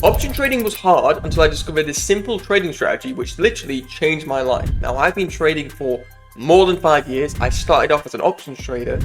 Option trading was hard until I discovered this simple trading strategy which literally changed my life. Now, I've been trading for more than 5 years. I started off as an options trader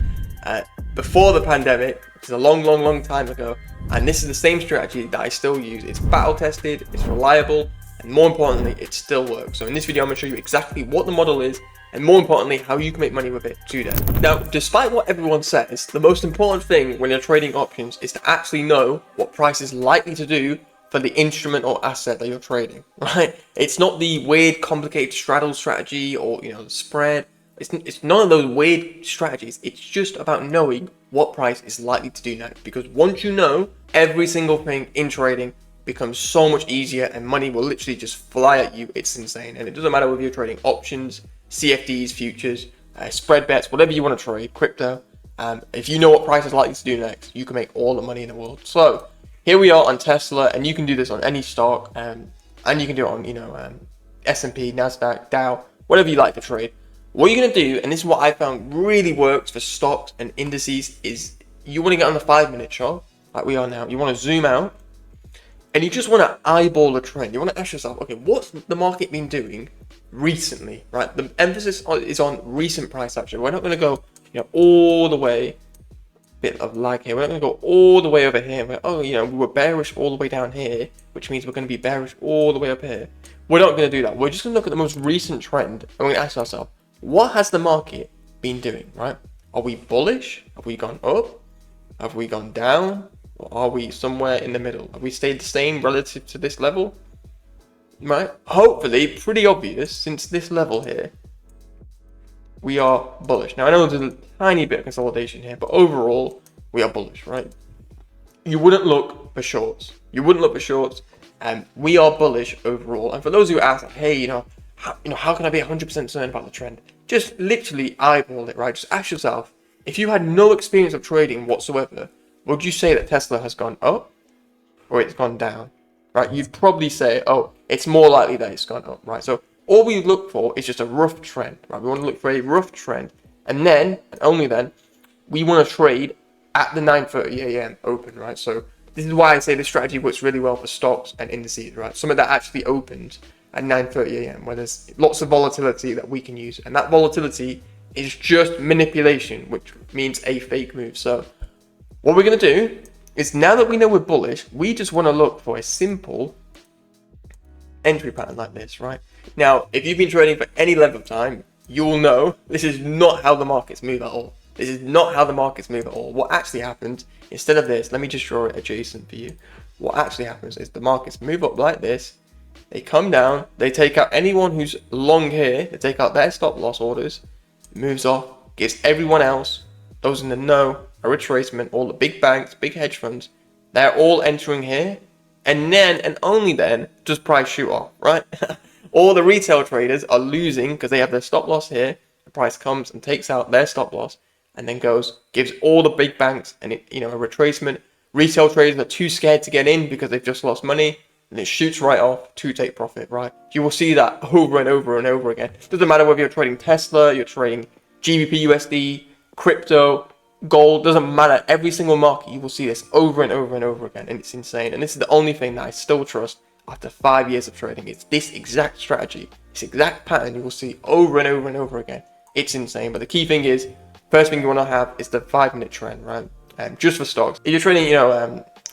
before the pandemic, which is a long time ago, and this is the same strategy that I still use. It's battle tested, it's reliable, and more importantly, it still works. So in this video, I'm going to show you exactly what the model is, and more importantly, how you can make money with it today. Now, despite what everyone says, the most important thing when you're trading options is to actually know what price is likely to do for the instrument or asset that you're trading, right? It's not the weird, complicated straddle strategy or, the spread. It's none of those weird strategies. It's just about knowing what price is likely to do next. Because once you know, every single thing in trading becomes so much easier and money will literally just fly at you. It's insane. And it doesn't matter whether you're trading options, CFDs, futures, spread bets, whatever you want to trade, crypto. If you know what price is likely to do next, you can make all the money in the world. So here we are on Tesla, and you can do this on any stock, and you can do it on, S&P, Nasdaq, Dow, whatever you like to trade. What you're going to do, and this is what I found really works for stocks and indices, is you want to get on the 5-minute chart, like we are now. You want to zoom out, and you just want to eyeball the trend. You want to ask yourself, okay, what's the market been doing recently, right? The emphasis is on recent price action. We're not going to go, all the way. Bit of lag here. We're not going to go all the way over here. We were bearish all the way down here, which means we're going to be bearish all the way up here. We're not going to do that. We're just going to look at the most recent trend, and we're going to ask ourselves, what has the market been doing, right? Are we bullish? Have we gone up? Have we gone down? Or are we somewhere in the middle? Have we stayed the same relative to this level? Right? Hopefully, pretty obvious, since this level here, we are bullish. Now, I know there's a tiny bit of consolidation here, but overall, we are bullish, right? You wouldn't look for shorts. And we are bullish overall. And for those who ask, hey, how can I be 100% certain about the trend? Just literally eyeball it, right? Just ask yourself, if you had no experience of trading whatsoever, would you say that Tesla has gone up or it's gone down, right? You'd probably say, oh, it's more likely that it's gone up, right? So all we look for is just a rough trend, right? We want to look for a rough trend. And then, and only then, we want to trade at the 9:30 a.m. open, right? So this is why I say this strategy works really well for stocks and indices, right? Something that actually opens at 9:30 a.m. where there's lots of volatility that we can use. And that volatility is just manipulation, which means a fake move. So what we're going to do is, now that we know we're bullish, we just want to look for a simple entry pattern like this, right? Now, if you've been trading for any length of time, you'll know this is not how the markets move at all. What actually happens, instead of this, let me just draw it adjacent for you. What actually happens is the markets move up like this, they come down, they take out anyone who's long here, they take out their stop loss orders, moves off, gives everyone else, those in the know, a retracement. All the big banks, big hedge funds, they're all entering here. And then, and only then, does price shoot off, right? All the retail traders are losing because they have their stop loss here. The price comes and takes out their stop loss and then gives all the big banks a retracement. Retail traders are too scared to get in because they've just lost money, and it shoots right off to take profit, right? You will see that over and over and over again. Doesn't matter whether you're trading Tesla, you're trading GBP USD, crypto, gold, doesn't matter. Every single market, you will see this over and over and over again, and it's insane. And this is the only thing that I still trust after 5 years of trading. It's this exact strategy, this exact pattern you will see over and over and over again. It's insane. But the key thing is, first thing you want to have is the 5-minute trend, right? Just for stocks. If you're trading,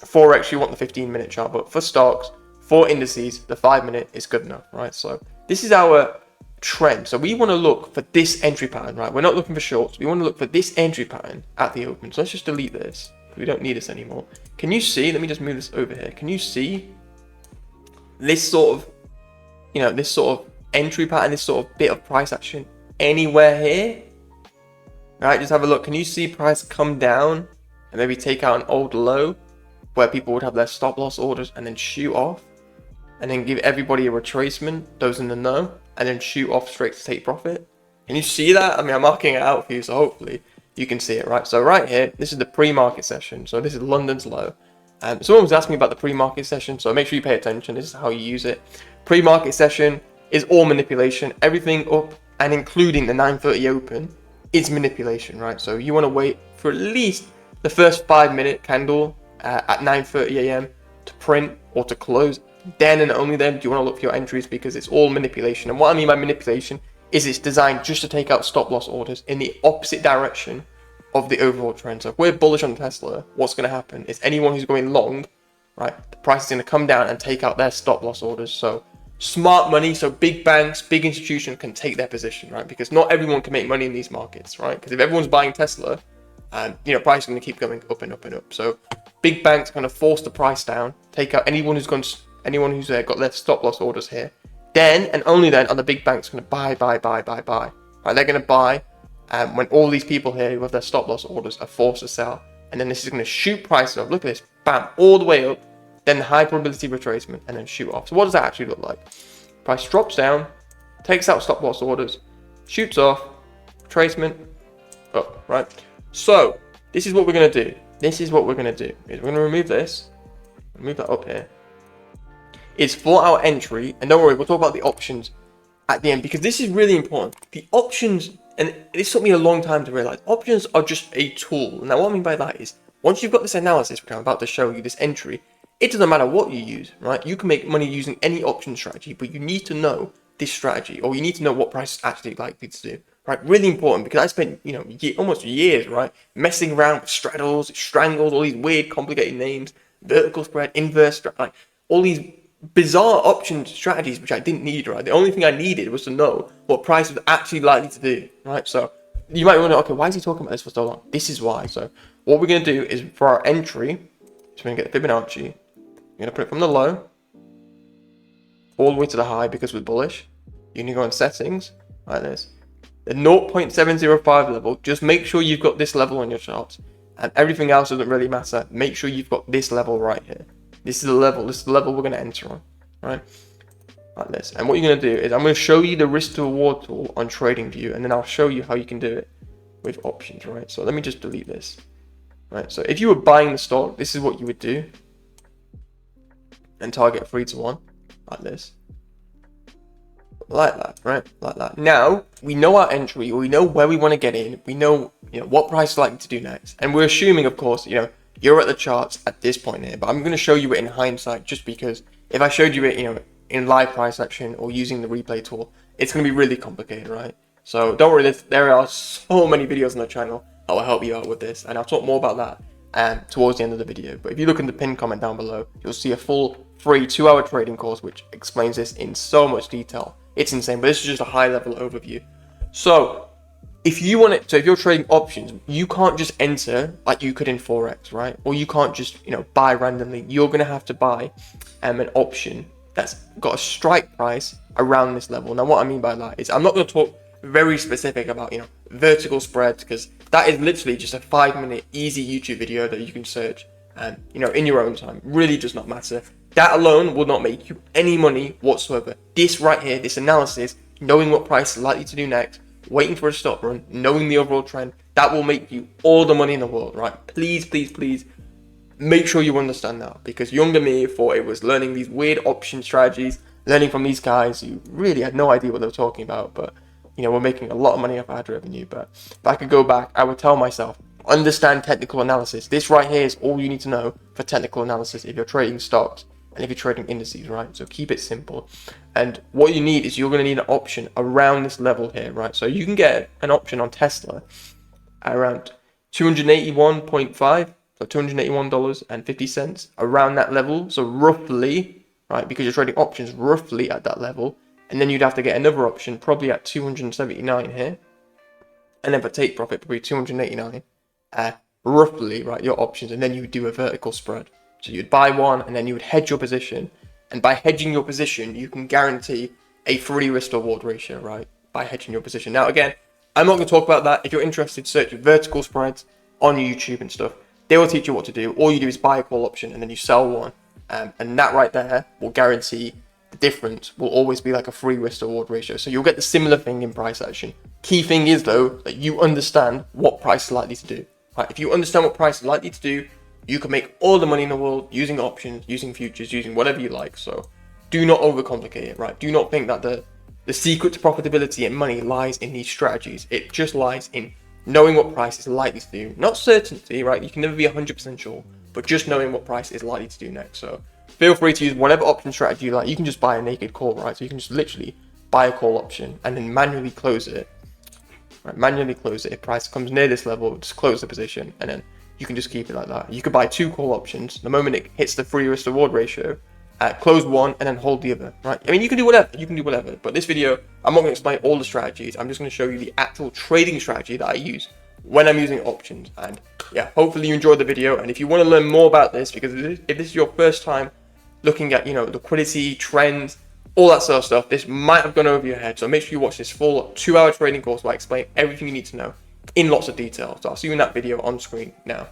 Forex, you want the 15-minute chart, but for stocks, for indices, the 5-minute is good enough, right? So this is our trend. So we want to look for this entry pattern, right? We're not looking for shorts. We want to look for this entry pattern at the open. So let's just delete this. We don't need this anymore. Can you see? Let me just move this over here. Can you see this sort of entry pattern, this sort of bit of price action anywhere here? All right, just have a look. Can you see price come down and maybe take out an old low where people would have their stop loss orders and then shoot off and then give everybody a retracement, those in the know, and then shoot off straight to take profit? Can you see that? I mean, I'm marking it out for you, so hopefully you can see it, right? So right here, this is the pre-market session. So this is London's low. Someone was asking me about the pre-market session, so make sure you pay attention. This is how you use it. Pre-market session is all manipulation. Everything up and including the 9:30 open is manipulation, right? So you want to wait for at least the first 5-minute candle at 9:30 a.m. to print or to close, then and only then do you want to look for your entries, because it's all manipulation. And what I mean by manipulation is it's designed just to take out stop loss orders in the opposite direction of the overall trend. So if we're bullish on Tesla, what's going to happen is anyone who's going long, right, the price is going to come down and take out their stop loss orders. So smart money, so big banks, big institutions can take their position, right? Because not everyone can make money in these markets, right? Because if everyone's buying Tesla, price is going to keep going up and up and up. So big banks kind of force the price down, take out anyone who's got their stop loss orders here. Then and only then are the big banks going to buy. Right? They're going to buy when all these people here who have their stop loss orders are forced to sell. And then this is going to shoot price up. Look at this, bam, all the way up. Then high probability retracement and then shoot off. So what does that actually look like? Price drops down, takes out stop loss orders, shoots off, retracement, up, right? So this is what we're going to do. Is we're going to remove this, move that up here. It's for our entry, and don't worry, we'll talk about the options at the end, because this is really important. The options, and this took me a long time to realize, options are just a tool. Now what I mean by that is, once you've got this analysis, which I'm about to show you, this entry, it doesn't matter what you use, right? You can make money using any option strategy, but you need to know this strategy, or you need to know what price is actually likely to do, right? Really important, because I spent, almost years, right, messing around with straddles, strangles, all these weird, complicated names, vertical spread, inverse, like all these bizarre option strategies, which I didn't need, right? The only thing I needed was to know what price was actually likely to do, right? So you might wonder, okay, why is he talking about this for so long? This is why. So what we're going to do is for our entry, so we're going to get the Fibonacci. You're going to put it from the low all the way to the high because we're bullish. You're going to go on settings like this. The 0.705 level, just make sure you've got this level on your charts, and everything else doesn't really matter. Make sure you've got this level right here. This is the level we're going to enter on, right? Like this. And what you're going to do is I'm going to show you the risk to reward tool on TradingView, and then I'll show you how you can do it with options, right? So let me just delete this, right? So if you were buying the stock, this is what you would do. And target 3 to 1 like this, like that, right? Like that. Now we know our entry, we know where we want to get in, we know what price is likely to do next, and we're assuming, of course, you're at the charts at this point here. But I'm going to show you it in hindsight, just because if I showed you it, in live price action or using the replay tool, it's going to be really complicated, right? So don't worry, there are so many videos on the channel that will help you out with this, and I'll talk more about that towards the end of the video. But if you look in the pinned comment down below, you'll see a full free 2-hour trading course which explains this in so much detail. It's insane, but this is just a high level overview. So if you're trading options, you can't just enter like you could in Forex, right? Or you can't just buy randomly. You're going to have to buy an option that's got a strike price around this level. Now what I mean by that is I'm not going to talk very specific about vertical spreads, because that is literally just a 5-minute easy YouTube video that you can search in your own time. Really does not matter. That alone will not make you any money whatsoever. This right here, this analysis, knowing what price is likely to do next, waiting for a stop run, knowing the overall trend, that will make you all the money in the world, right? Please, please, please make sure you understand that, because younger me thought it was learning these weird option strategies, learning from these guys who really had no idea what they were talking about, but we're making a lot of money off ad revenue. But if I could go back, I would tell myself, understand technical analysis. This right here is all you need to know for technical analysis if you're trading stocks and if you're trading indices, right? So keep it simple. And what you need is you're going to need an option around this level here, right? So you can get an option on Tesla around 281.5, so $281.50 around that level. So roughly, right, because you're trading options roughly at that level. And then you'd have to get another option probably at 279 here. And then for take profit, probably 289, roughly, right, your options. And then you would do a vertical spread. So you'd buy one and then you would hedge your position. And by hedging your position, you can guarantee a free risk to reward ratio, right? By hedging your position. Now, again, I'm not going to talk about that. If you're interested, search vertical spreads on YouTube and stuff. They will teach you what to do. All you do is buy a call option and then you sell one. And that right there will guarantee the difference will always be like a free risk to reward ratio. So you'll get the similar thing in price action. Key thing is though, that you understand what price is likely to do. Right? If you understand what price is likely to do, you can make all the money in the world using options, using futures, using whatever you like. So do not overcomplicate it, right? Do not think that the secret to profitability and money lies in these strategies. It just lies in knowing what price is likely to do. Not certainty, right? You can never be 100% sure, but just knowing what price is likely to do next. So feel free to use whatever option strategy you like. You can just buy a naked call, right? So you can just literally buy a call option and then manually close it. Right, manually close it. If price comes near this level, just close the position, and then you can just keep it like that. You could buy 2 call options. The moment it hits the free risk reward ratio, close one and then hold the other, right? I mean, you can do whatever. You can do whatever. But this video, I'm not going to explain all the strategies. I'm just going to show you the actual trading strategy that I use when I'm using options. And yeah, hopefully you enjoyed the video. And if you want to learn more about this, because if this is your first time looking at, liquidity, trends, all that sort of stuff, this might have gone over your head. So make sure you watch this full 2-hour trading course where I explain everything you need to know in lots of detail. So I'll see you in that video on screen now.